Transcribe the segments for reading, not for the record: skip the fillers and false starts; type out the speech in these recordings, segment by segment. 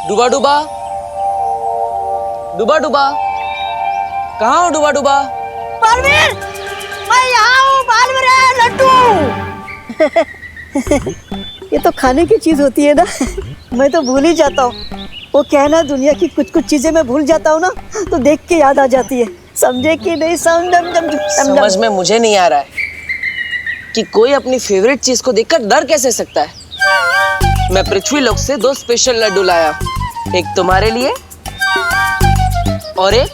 डूबा डूबा, डूबा डूबा, कहाँ हो डूबा डूबा? बालवीर, मैं यहाँ हूँ बालवीर, लड्डू। ये तो खाने की चीज होती है ना, मैं तो भूल ही जाता हूँ। वो क्या है ना, दुनिया की कुछ कुछ चीजें मैं भूल जाता हूँ ना, तो देख के याद आ जाती है। समझे कि नहीं? समझ में मुझे नहीं आ रहा है कि कोई अपनी फेवरेट चीज को देखकर डर कैसे सकता है। मैं पृथ्वी लोक से 2 स्पेशल लड्डू लाया, एक तुम्हारे लिए और एक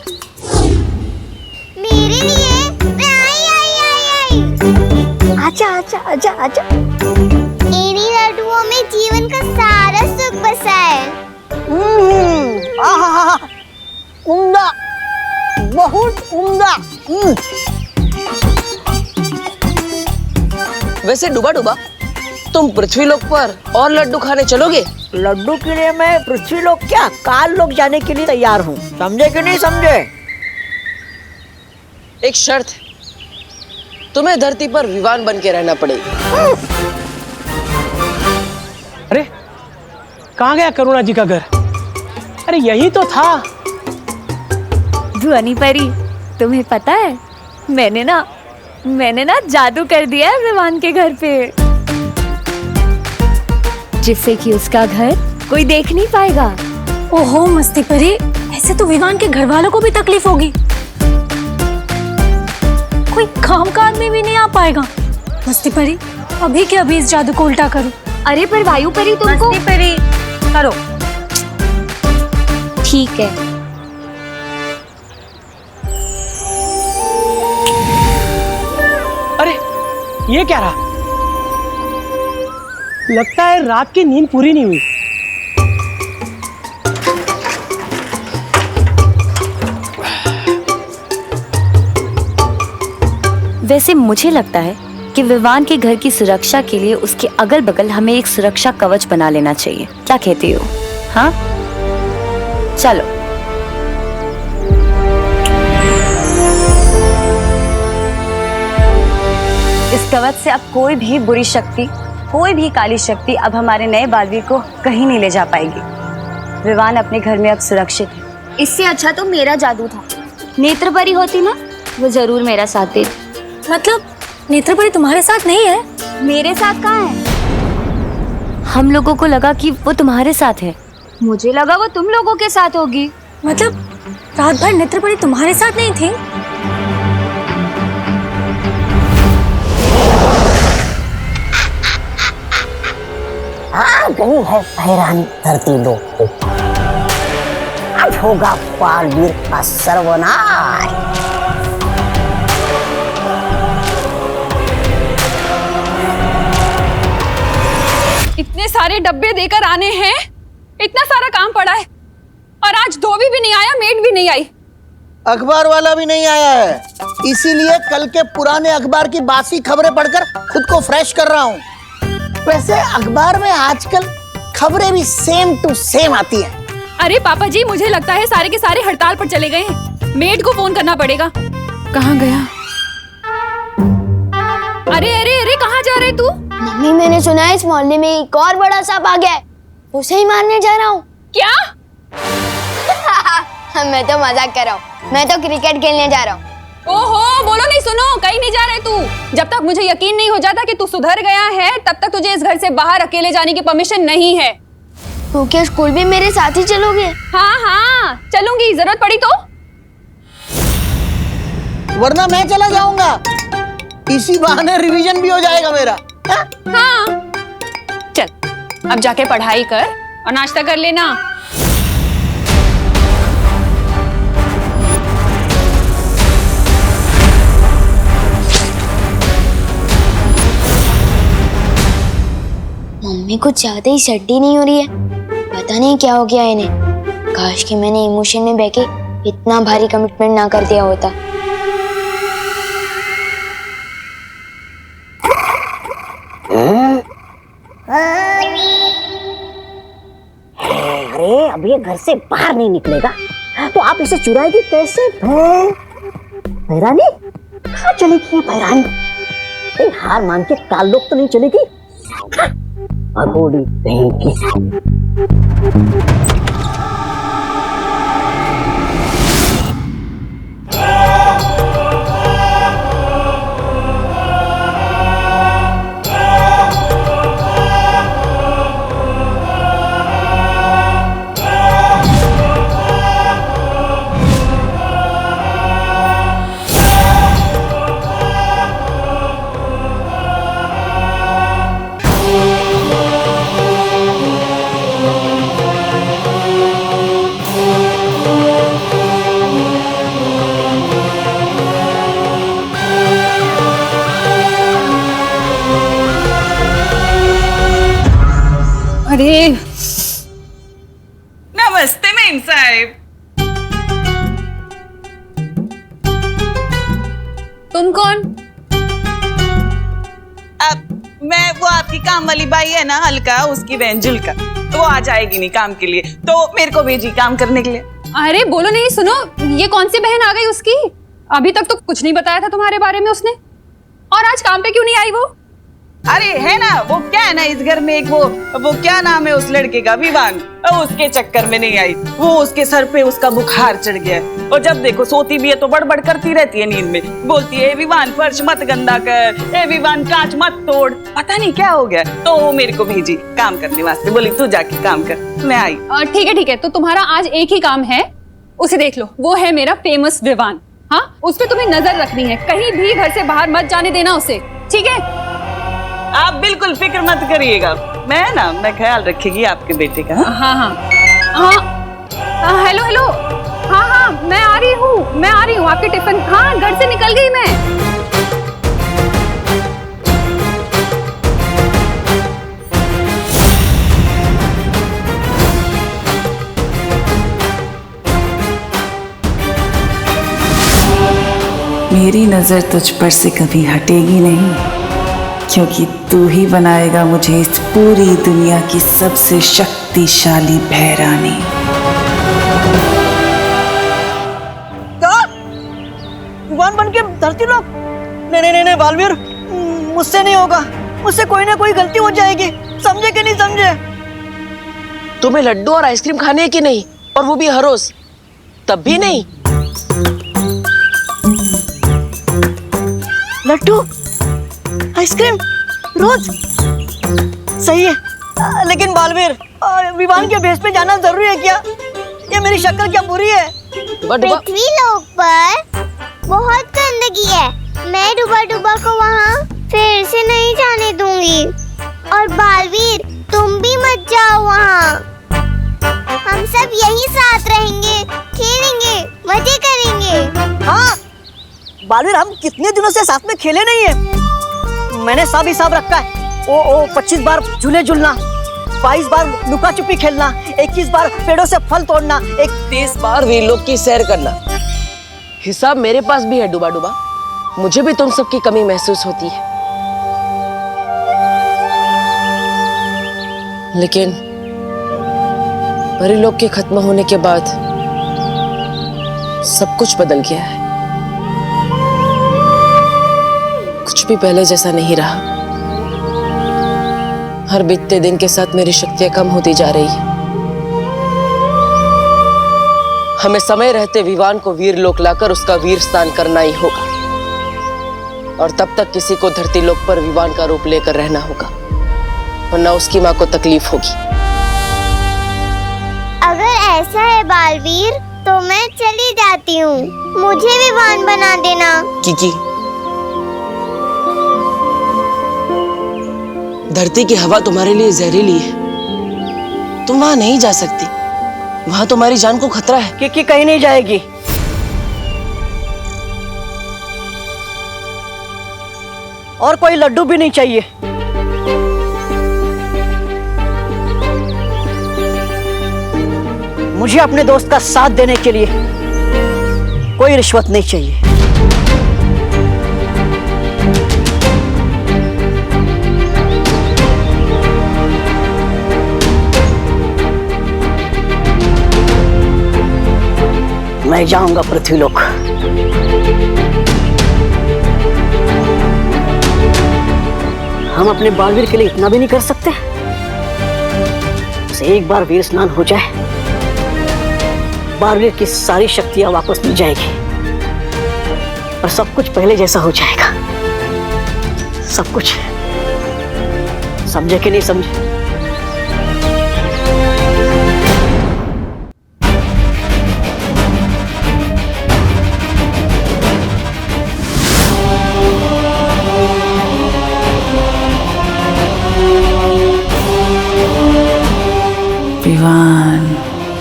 मेरे लिए। मैं आई। आजा आजा आजा आजा। इन्हीं लड्डुओं में जीवन का सारा सुख बसा है। आहा, उम्दा, बहुत उम्दा। वैसे डूबा डूबा, तुम पृथ्वी लोक पर और लड्डू खाने चलोगे? लड्डू के लिए मैं पृथ्वी लोक क्या, काल लोक जाने के लिए तैयार हूँ। समझे कि नहीं समझे? एक शर्त है, तुम्हें धरती पर विवान बन के रहना पड़ेगा। अरे कहाँ गया करुणा जी का घर? अरे यही तो था। ध्वनि परी, तुम्हें पता है मैंने ना जादू कर दिया है विवान के घर पे, जिससे कि उसका घर कोई देख नहीं पाएगा। ओहो मस्ती परी, ऐसे तो विवान के घर वालों को भी तकलीफ होगी। कोई कामकाज में भी नहीं आ पाएगा। मस्ती परी, अभी के अभी इस जादू को उल्टा करो। अरे पर वायु परी तुमको। मस्ती परी करो। ठीक है। अरे ये क्या रहा? लगता है रात की नींद पूरी नहीं हुई। वैसे मुझे लगता है कि विवान के घर की सुरक्षा के लिए उसके अगल बगल हमें एक सुरक्षा कवच बना लेना चाहिए। क्या कहती हो? हाँ चलो। इस कवच से अब कोई भी बुरी शक्ति, कोई भी काली शक्ति अब हमारे नए बालवीर को कहीं नहीं ले जा पाएगी। विवान अपने घर में अब सुरक्षित है। इससे अच्छा तो मेरा जादू था। नेत्रपरी होती ना, वो जरूर मेरा साथ देती। मतलब नेत्रपरी तुम्हारे साथ नहीं है? मेरे साथ कहाँ है? हम लोगों को लगा कि वो तुम्हारे साथ है। मुझे लगा वो तुम लोगों के साथ होगी। मतलब रात भर नेत्रपरी तुम्हारे साथ नहीं थी? आ गई है हैरानी धरती लोक पे। अब होगा बालवीर का सर्वनाश। इतने सारे डब्बे देकर आने हैं, इतना सारा काम पड़ा है, और आज धोबी भी नहीं आया, मेड भी नहीं आई, अखबार वाला भी नहीं आया है। इसीलिए कल के पुराने अखबार की बासी खबरें पढ़कर खुद को फ्रेश कर रहा हूँ। वैसे अखबार में आजकल खबरें भी सेम टू सेम आती हैं। अरे पापा जी, मुझे लगता है सारे के सारे हड़ताल पर चले गए हैं। मेड को फोन करना पड़ेगा। कहाँ गया? अरे अरे अरे, कहाँ जा रहे तू? मम्मी, मैंने सुना है इस मोहल्ले में एक और बड़ा सांप आ गया है, उसे ही मारने जा रहा हूँ। क्या? मैं तो मजाक कर रहा हूँ, मैं तो क्रिकेट खेलने जा रहा हूँ। ओहो, बोलो नहीं, सुनो, कहीं नहीं जा रहे तू। जब तक मुझे यकीन नहीं हो जाता कि तू सुधर गया है, तब तक तुझे इस घर से बाहर अकेले जाने की परमिशन नहीं है। तो क्या स्कूल भी मेरे साथ ही चलोगे? हाँ हाँ चलूंगी, जरूरत पड़ी तो। वरना मैं चला जाऊंगा, इसी बहाने रिवीजन भी हो जाएगा मेरा। हाँ चल, अब जाके पढ़ाई कर और नाश्ता कर लेना। मम्मी कुछ ज्यादा ही सड्डी नहीं हो रही है, पता नहीं क्या हो गया इन्हें। काश कि मैंने इमोशन में बह के इतना भारी कमिटमेंट ना कर दिया होता। अरे अब ये घर से बाहर नहीं निकलेगा तो आप इसे चुराएगी कैसे? भैरानी कहाँ चलेगी ये भैरानी? कहीं हार मान के काल लोग तो नहीं चलेगी? अघोड़ी कहीं की। अरे नमस्ते मेम साहब। तुम कौन? अब मैं वो आपकी काम वाली बाई है ना अलका, उसकी बहन जुल्का, वो आ जाएगी नहीं काम के लिए, तो मेरे को भेजी काम करने के लिए। अरे बोलो नहीं, सुनो, ये कौन सी बहन आ गई उसकी? अभी तक तो कुछ नहीं बताया था तुम्हारे बारे में उसने, और आज काम पे क्यों नहीं आई वो? अरे है ना, वो क्या है ना इस घर में एक वो क्या नाम है उस लड़के का, विवान, उसके चक्कर में नहीं आई। वो उसके सर पे उसका बुखार चढ़ गया है, और जब देखो सोती भी है तो बड़बड़ करती रहती है नींद में, बोलती है विवान फर्श मत गंदा कर, ए विवान कांच मत तोड़, पता नहीं क्या हो गया। तो वो मेरे को भेजी काम करने वास्ते, बोली तू जाके काम कर। मैं आई। ठीक है, तो तुम्हारा आज एक ही काम है, उसे देख लो, वो है मेरा फेमस विवान। हाँ, उस पे तुम्हें नजर रखनी है, कहीं भी घर से बाहर मत जाने देना उसे, ठीक है? आप बिल्कुल फिक्र मत करिएगा, मैं ख्याल रखेगी आपके बेटे का। हाँ, हेलो, हाँ, मैं आ रही हूँ आपके टिफिन, हाँ, घर से निकल गई मैं। मेरी नजर तुझ पर से कभी हटेगी नहीं, क्योंकि तू ही बनाएगा मुझे इस पूरी दुनिया की सबसे शक्तिशाली भैरानी। विवान बन के धरती लोग? नहीं बालवीर, मुझसे नहीं होगा, मुझसे कोई ना कोई गलती हो जाएगी, समझे कि नहीं समझे? तुम्हें लड्डू और आइसक्रीम खाने है कि नहीं, और वो भी हर रोज? तब भी नहीं? लड्डू आइसक्रीम रोज सही है, लेकिन बालवीर, विवान के भेष पे जाना जरूरी है क्या? ये मेरी शक्ल क्या बुरी है? पृथ्वी लोक पर बहुत गंदगी है, मैं डूबा को वहाँ फिर से नहीं जाने दूंगी। और बालवीर, तुम भी मत जाओ वहाँ, हम सब यहीं साथ रहेंगे, खेलेंगे, मजे करेंगे। हाँ बालवीर, हम कितने दिनों से साथ में खेले नहीं है। मैंने हिसाब रखा है, ओ 25 बार झूले झूलना, 22 बार लुका छुपी खेलना, 21 बार पेड़ों से फल तोड़ना, 31 बार वीरलोक की सैर करना। हिसाब मेरे पास भी है डूबा, मुझे भी तुम सबकी कमी महसूस होती है, लेकिन परिलोक के खत्म होने के बाद सब कुछ बदल गया है। कुछ भी पहले जैसा नहीं रहा। हर बीतते दिन के साथ मेरी शक्तियां कम होती जा रही है। हमें समय रहते विवान को वीर लोक लाकर उसका वीर स्नान करना ही होगा, और तब तक किसी को धरती लोक पर विवान का रूप लेकर रहना होगा, वरना उसकी मां को तकलीफ होगी। अगर ऐसा है बालवीर, तो मैं चली जाती हूँ, मुझे विवान बना देना। किकी, धरती की हवा तुम्हारे लिए जहरीली है, तुम वहां नहीं जा सकती, वहां तुम्हारी जान को खतरा है। किकी कहीं नहीं जाएगी। और कोई लड्डू भी नहीं चाहिए। मुझे अपने दोस्त का साथ देने के लिए कोई रिश्वत नहीं चाहिए। मैं जाऊंगा पृथ्वीलोक। हम अपने बालवीर के लिए इतना भी नहीं कर सकते? उसे एक बार वीर स्नान हो जाए, बालवीर की सारी शक्तियां वापस मिल जाएगी और सब कुछ पहले जैसा हो जाएगा। सब कुछ। समझे कि नहीं समझे? विवान,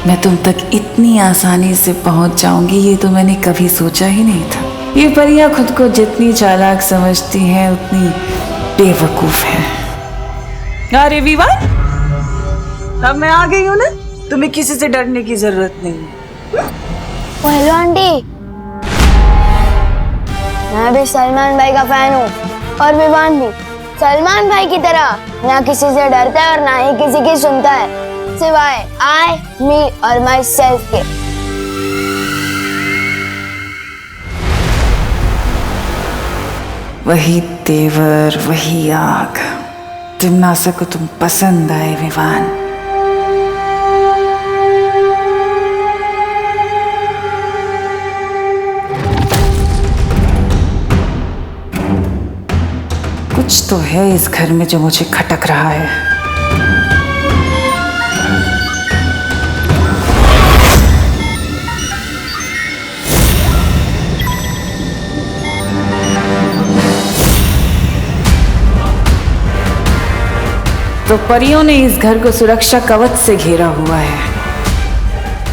मैं तुम तक इतनी आसानी से पहुंच जाऊंगी ये तो मैंने कभी सोचा ही नहीं था। ये परियां खुद को जितनी चालाक समझती हैं उतनी बेवकूफ हैं। अरे विवान, अब मैं आ गई हूँ ना, तुम्हें किसी से डरने की जरूरत नहीं है। हेलो आंटी, मैं भी सलमान भाई का फैन हूँ और विवान भी सलमान भाई की तरह ना किसी से डरता है और ना ही किसी की सुनता है, सिवाय आई, मी और माई सेल्फ के। वही तेवर, वही आग। जिम्नासा को तुम पसंद आए विवान। कुछ तो है इस घर में जो मुझे खटक रहा है। तो परियों ने इस घर को सुरक्षा कवच से घेरा हुआ है,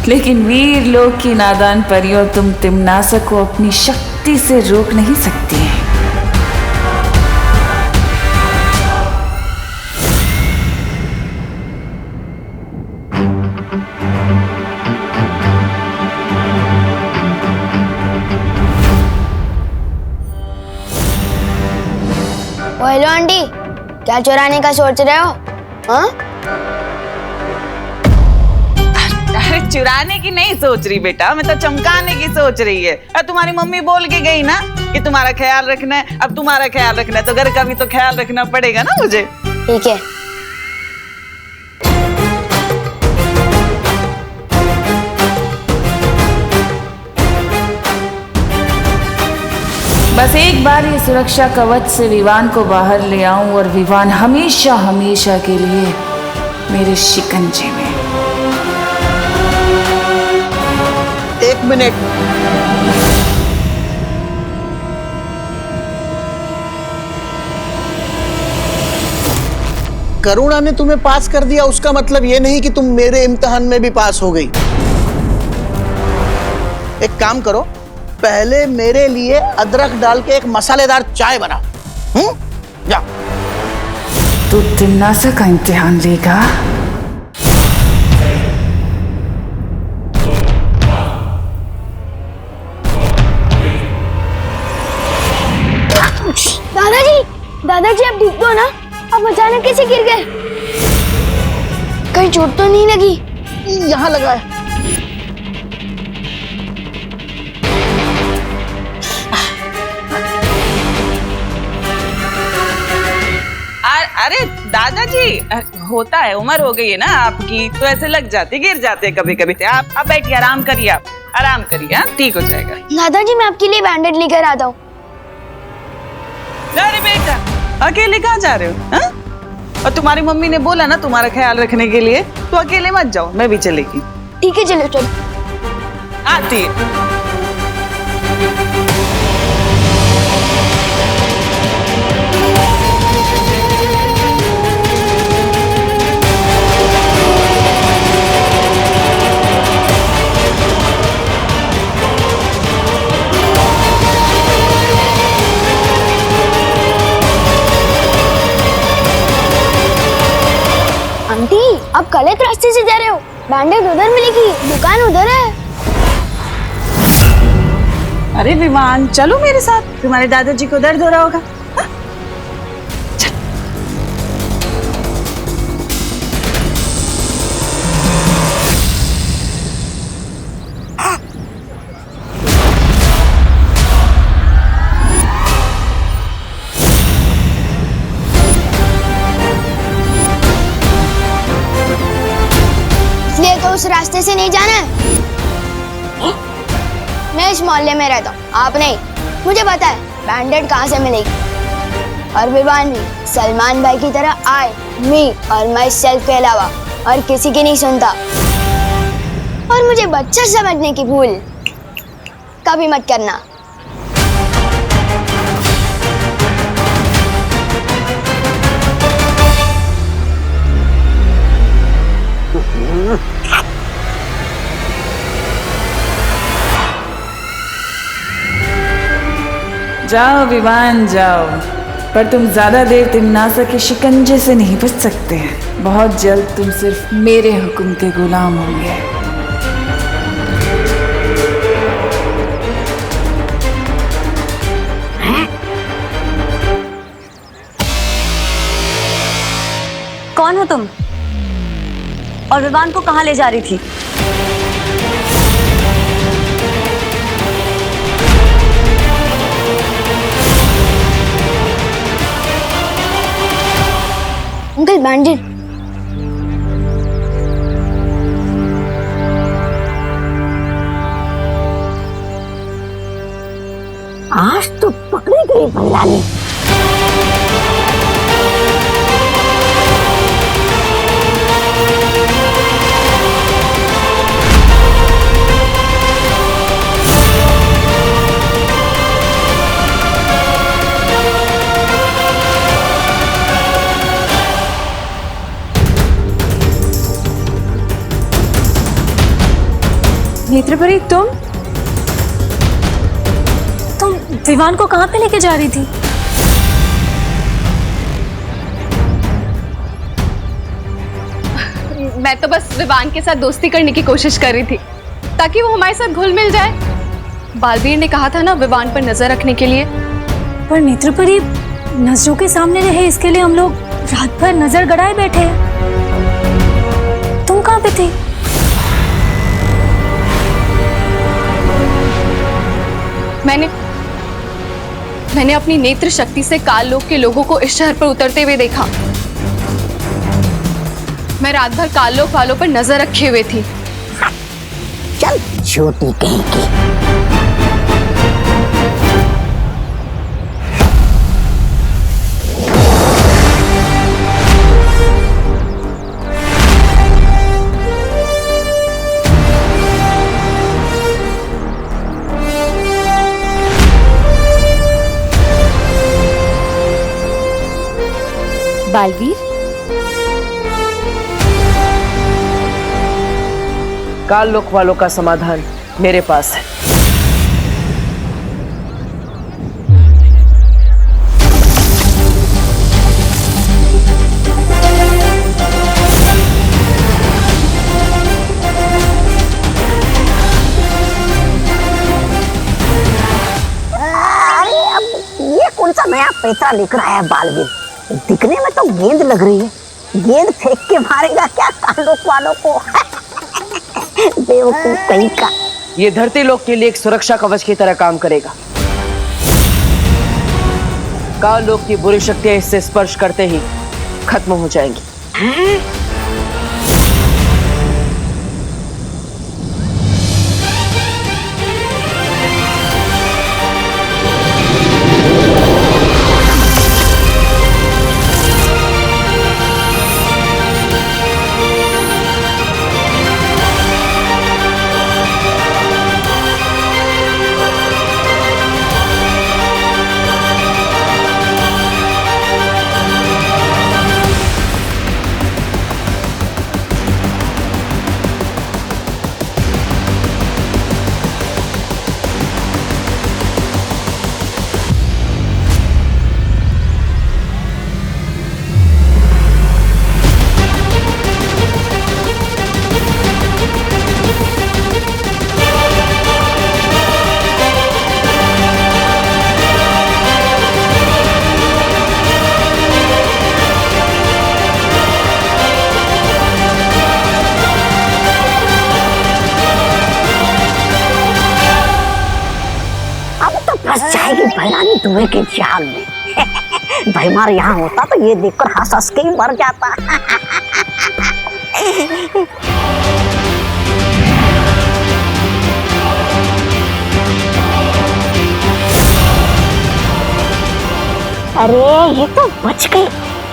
लेकिन वीर लोक की नादान परियों तुम तिम्नासा को अपनी शक्ति से रोक नहीं सकती हैं। हेलो आंटी, क्या चुराने का सोच रहे हो? हाँ? अरे चुराने की नहीं सोच रही बेटा, मैं तो चमकाने की सोच रही है। और तुम्हारी मम्मी बोल के गई ना कि तुम्हारा ख्याल रखना है। अब तुम्हारा ख्याल रखना है तो घर का भी तो ख्याल रखना पड़ेगा ना मुझे। ठीक है। बस एक बार ये सुरक्षा कवच से विवान को बाहर ले आऊं और विवान हमेशा हमेशा के लिए मेरे शिकंजे में। एक मिनट, करुणा ने तुम्हें पास कर दिया उसका मतलब ये नहीं कि तुम मेरे इम्तिहान में भी पास हो गई। एक काम करो, पहले मेरे लिए अदरक डाल के एक मसालेदार चाय बनाओ। जा। तू तिम्नासा का इम्तिहान लेगा? दादाजी आप ठीक हो ना? आप अचानक कैसे गिर गए? कहीं चोट तो नहीं लगी? यहाँ लगा है। अरे दादाजी, होता है, उम्र हो गई है ना आपकी, तो ऐसे लग जाते, गिर जाते कभी कभी। आप बैठिए, आराम करिए, आप आराम करिए, ठीक हो जाएगा। दादाजी मैं आपके लिए बैंडेड लेकर आता हूँ। अरे बेटा, अकेले कहाँ जा रहे हो? हा? और तुम्हारी मम्मी ने बोला ना तुम्हारा ख्याल रखने के लिए, तो अकेले मत जाओ, मैं भी चलेगी। ठीक है चलो चलो। आती है। आंटी आप गलत रास्ते से जा रहे हो, बैंडेड उधर मिलेगी, दुकान उधर है। अरे विमान, चलो मेरे साथ, तुम्हारे दादाजी को दर्द हो रहा होगा। उस रास्ते से नहीं जाना है। मैं इस मोहल्ले में रहता हूँ, आप नहीं। मुझे पता है बैंडेड कहाँ से मिलेगी। और विवान भी सलमान भाई की तरह आई, मी और माई सेल्फ के अलावा और किसी की नहीं सुनता। और मुझे बच्चा समझने की भूल कभी मत करना। जाओ विवान जाओ, पर तुम ज्यादा देर तिम्नासा के शिकंजे से नहीं बच सकते हैं। बहुत जल्द तुम सिर्फ मेरे हुक्म के गुलाम होंगे। कौन हो तुम? और विवान को कहाँ ले जा रही थी? अंकल बैंडेड। आज तो पकड़ी गई भंडारी। नेत्रपरी, तुम विवान को कहाँ पे लेके जा रही थी? मैं तो बस विवान के साथ दोस्ती करने की कोशिश कर रही थी ताकि वो हमारे साथ घुल मिल जाए। बालवीर ने कहा था ना विवान पर नजर रखने के लिए। पर नेत्रपरी, नजरों के सामने रहे इसके लिए हम लोग रात भर नजर गड़ाए बैठे हैं। तुम कहाँ पे थी? मैंने अपनी नेत्र शक्ति से काल लोक के लोगों को इस शहर पर उतरते हुए देखा। मैं रात भर काल लोक वालों पर नजर रखे हुए थी। चल छोटी कहेंगी। बालवीर, काल लोक वालों का समाधान मेरे पास है। अरे अब ये कौन सा नया पैसा लिख रहा है बालवीर? दिखने में तो गेंद लग रही है। गेंद फेंक के मारेगा क्या काल लोक वालों को? बेवकूफ कहीं का। ये धरती लोक के लिए एक सुरक्षा कवच की तरह काम करेगा। काल लोक की बुरी शक्तियां इससे स्पर्श करते ही खत्म हो जाएंगी। फंस जाएगी भैरानी धुएं के जाल में। भैमार यहाँ होता तो ये देखकर हंस हंस के ही मर जाता। अरे ये तो बच गई।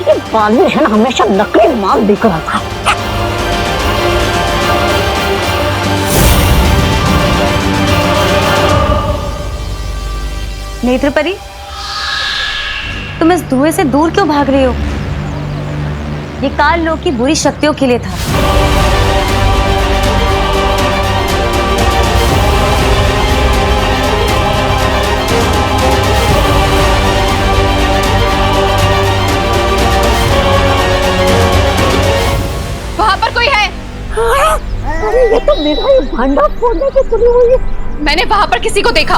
ये बालवीर है ना, हमेशा नकली माल बिक रहा था। नेत्रपरी, तुम इस धुएं से दूर क्यों भाग रही हो? ये काल लोक की बुरी शक्तियों के लिए था। ये तो मेरा ये भांडा फोड़ने की तुली हुई है। मैंने वहां पर किसी को देखा।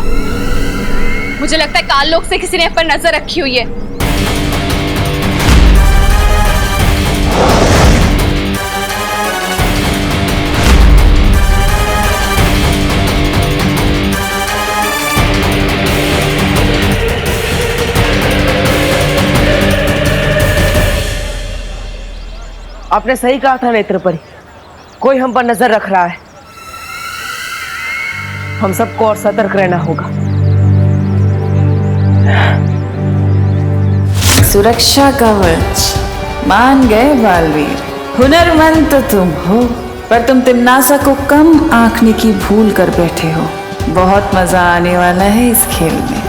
मुझे लगता है काल लोक से किसी ने पर नजर रखी हुई है। आपने सही कहा था नेत्रपरी, कोई हम पर नजर रख रहा है। हम सबको और सतर्क रहना होगा। सुरक्षा कवच मान गए बालवीर। हुनरमंद तो तुम हो, पर तुम तिमनासा को कम आंकने की भूल कर बैठे हो। बहुत मजा आने वाला है इस खेल में।